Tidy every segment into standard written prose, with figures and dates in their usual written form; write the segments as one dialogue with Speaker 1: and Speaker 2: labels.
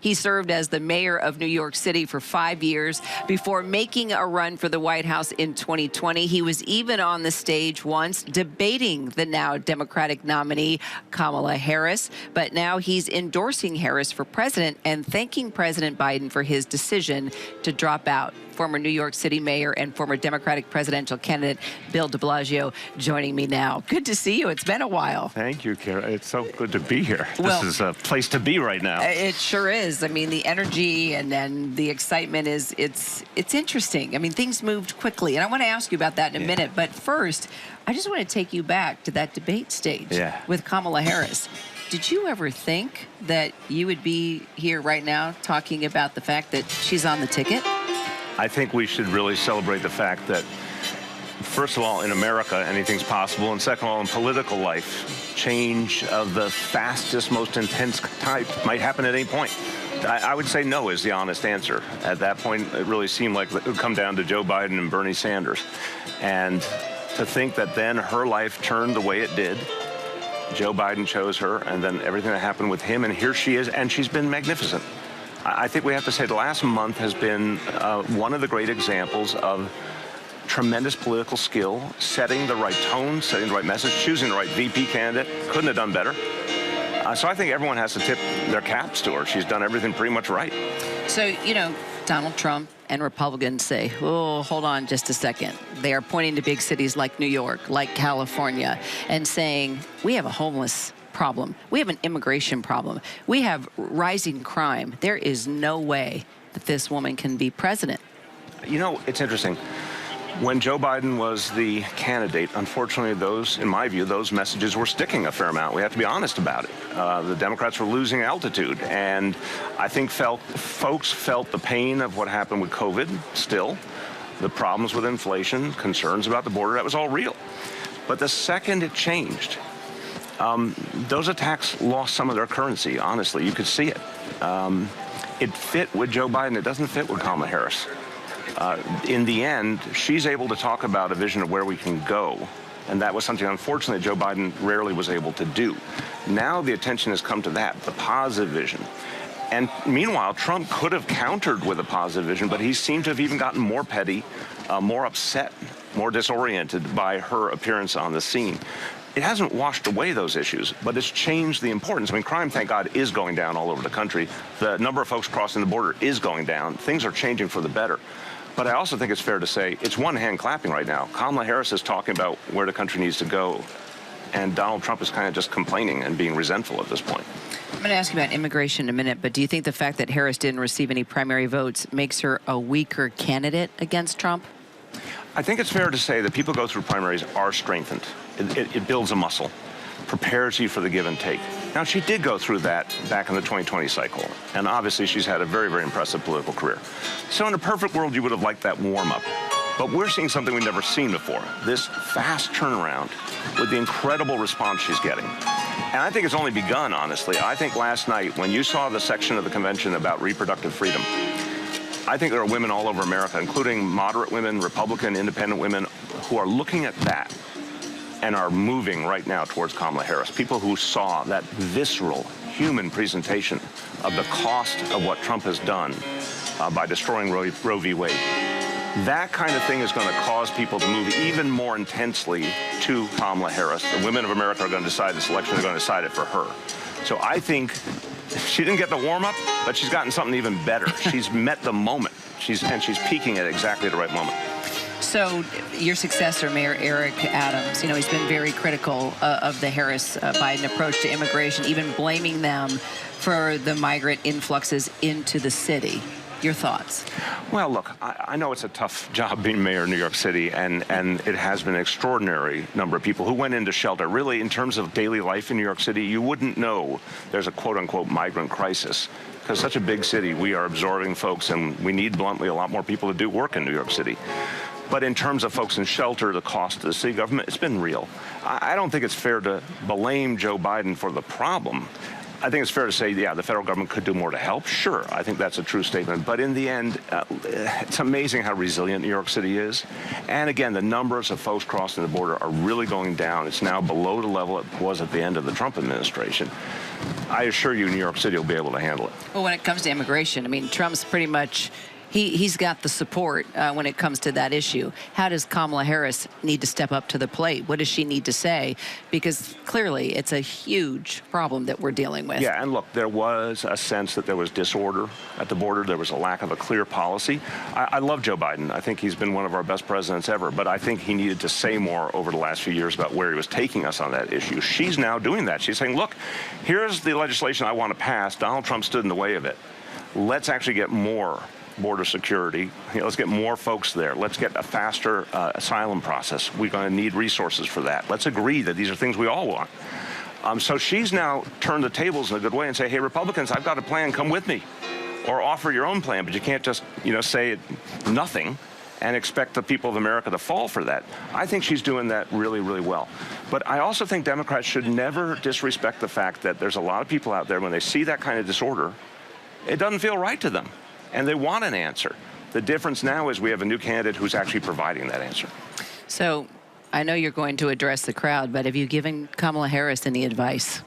Speaker 1: He served as the mayor of New York City for 5 years before making a run for the White House in 2020. He was even on the stage once debating the now Democratic nominee, Kamala Harris. But now he's endorsing Harris for president and thanking President Biden for his decision to drop out. Former New York City mayor and former Democratic presidential candidate Bill de Blasio joining me now. Good to see you. It's been a while.
Speaker 2: Thank you, Kara. It's so good to be here.
Speaker 1: Well,
Speaker 2: this is a place to be right now.
Speaker 1: It sure is. I mean, the energy and then the excitement is, it's interesting. I mean, things moved quickly, and I want to ask you about that in a minute. But first, I just want to take you back to that debate stage with Kamala Harris. Did you ever think that you would be here right now talking about the fact that she's on the ticket?
Speaker 2: I think we should really celebrate the fact that, first of all, in America, anything's possible. And second of all, in political life, change of the fastest, most intense type might happen at any point. I would say no is the honest answer. At that point, it really seemed like it would come down to Joe Biden and Bernie Sanders. And to think that then her life turned the way it did, Joe Biden chose her, and then everything that happened with him, and here she is, and she's been magnificent. I think we have to say the last month has been one of the great examples of tremendous political skill, setting the right tone, setting the right message, choosing the right VP candidate. Couldn't have done better. So I think everyone has to tip their caps to her. She's done everything pretty much right.
Speaker 1: So, you know, Donald Trump and Republicans say, oh, hold on just a second. They are pointing to big cities like New York, like California, and saying, we have a homeless problem. We have an immigration problem. We have rising crime. There is no way that this woman can be president.
Speaker 2: You know, it's interesting. When Joe Biden was the candidate, unfortunately, those, in my view, those messages were sticking a fair amount. We have to be honest about it. The Democrats were losing altitude, and I think folks felt the pain of what happened with COVID still, the problems with inflation, concerns about the border. That was all real. But the second it changed, those attacks lost some of their currency, honestly. You could see it. It fit with Joe Biden. It doesn't fit with Kamala Harris. In the end, she's able to talk about a vision of where we can go. And that was something, unfortunately, Joe Biden rarely was able to do. Now the attention has come to that, the positive vision. And meanwhile, Trump could have countered with a positive vision, but he seemed to have even gotten more petty, more upset, more disoriented by her appearance on the scene. It hasn't washed away those issues, but it's changed the importance. I mean, crime, thank God, is going down all over the country. The number of folks crossing the border is going down. Things are changing for the better. But I also think it's fair to say it's one hand clapping right now. Kamala Harris is talking about where the country needs to go, and Donald Trump is kind of just complaining and being resentful at this point.
Speaker 1: I'm going to ask you about immigration in a minute, but do you think the fact that Harris didn't receive any primary votes makes her a weaker candidate against Trump?
Speaker 2: I think it's fair to say that people go through primaries are strengthened. It builds a muscle, prepares you for the give and take. Now, she did go through that back in the 2020 cycle, and obviously she's had a very, very impressive political career. So in a perfect world, you would have liked that warm-up. But we're seeing something we've never seen before, this fast turnaround with the incredible response she's getting. And I think it's only begun, honestly. I think last night, when you saw the section of the convention about reproductive freedom, I think there are women all over America, including moderate women, Republican, independent women, who are looking at that and are moving right now towards Kamala Harris. People who saw that visceral, human presentation of the cost of what Trump has done by destroying Roe v. Wade. That kind of thing is going to cause people to move even more intensely to Kamala Harris. The women of America are going to decide this election. They're going to decide it for her. So I think she didn't get the warm-up, but she's gotten something even better. She's met the moment, and she's peaking at exactly the right moment.
Speaker 1: So your successor, Mayor Eric Adams, you know, he's been very critical of the Harris-Biden approach to immigration, even blaming them for the migrant influxes into the city. Your thoughts?
Speaker 2: Well, look, I know it's a tough job being mayor of New York City, and it has been an extraordinary number of people who went into shelter. Really, in terms of daily life in New York City, you wouldn't know there's a quote-unquote migrant crisis. Because such a big city, we are absorbing folks, and we need, bluntly, a lot more people to do work in New York City. But in terms of folks in shelter, the cost to the city government, it's been real. I don't think it's fair to blame Joe Biden for the problem. I think it's fair to say, yeah, the federal government could do more to help. Sure, I think that's a true statement. But in the end, it's amazing how resilient New York City is. And again, the numbers of folks crossing the border are really going down. It's now below the level it was at the end of the Trump administration. I assure you New York City will be able to handle it.
Speaker 1: Well, when it comes to immigration, I mean, Trump's pretty much, he's got the support when it comes to that issue. How does Kamala Harris need to step up to the plate? What does she need to say? Because clearly it's a huge problem that we're dealing with.
Speaker 2: Yeah, and look, there was a sense that there was disorder at the border. There was a lack of a clear policy. I love Joe Biden. I think he's been one of our best presidents ever, but I think he needed to say more over the last few years about where he was taking us on that issue. She's now doing that. She's saying, look, here's the legislation I want to pass. Donald Trump stood in the way of it. Let's actually get more border security. Let's get more folks there. Let's get a faster asylum process. We're going to need resources for that. Let's agree that these are things we all want. So she's now turned the tables in a good way and say, hey, Republicans, I've got a plan. Come with me. Or offer your own plan, but you can't just, say nothing and expect the people of America to fall for that. I think she's doing that really, really well. But I also think Democrats should never disrespect the fact that there's a lot of people out there, when they see that kind of disorder, it doesn't feel right to them. And they want an answer. The difference now is we have a new candidate who's actually providing that answer.
Speaker 1: So I know you're going to address the crowd, but have you given Kamala Harris any advice?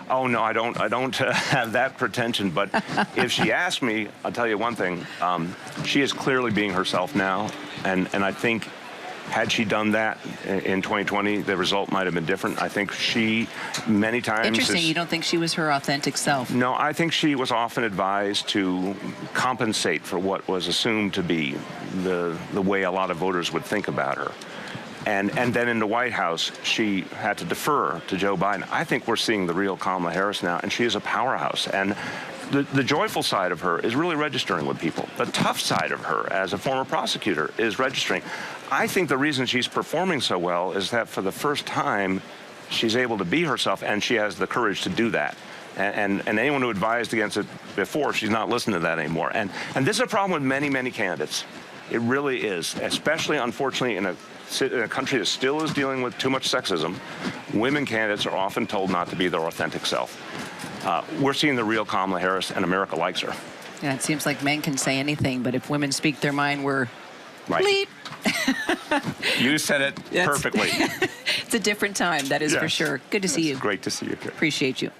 Speaker 2: Oh, no, I don't have that pretension. But if she asked me, I'll tell you one thing. She is clearly being herself now. And I think had she done that in 2020, the result might have been different. I think she, many times...
Speaker 1: Interesting, you don't think she was her authentic self?
Speaker 2: No, I think she was often advised to compensate for what was assumed to be the way a lot of voters would think about her. And then in the White House, she had to defer to Joe Biden. I think we're seeing the real Kamala Harris now, and she is a powerhouse. And the joyful side of her is really registering with people. The tough side of her as a former prosecutor is registering. I think the reason she's performing so well is that for the first time, she's able to be herself, and she has the courage to do that. And anyone who advised against it before, she's not listening to that anymore. And this is a problem with many, many candidates. It really is, especially, unfortunately, in a country that still is dealing with too much sexism. Women candidates are often told not to be their authentic self. We're seeing the real Kamala Harris, and America likes her.
Speaker 1: Yeah, it seems like men can say anything, but if women speak their mind, we're
Speaker 2: right.
Speaker 1: Bleep.
Speaker 2: You said it perfectly.
Speaker 1: It's a different time, that is for sure. Good to see you.
Speaker 2: Great to see you, Karen.
Speaker 1: Appreciate you.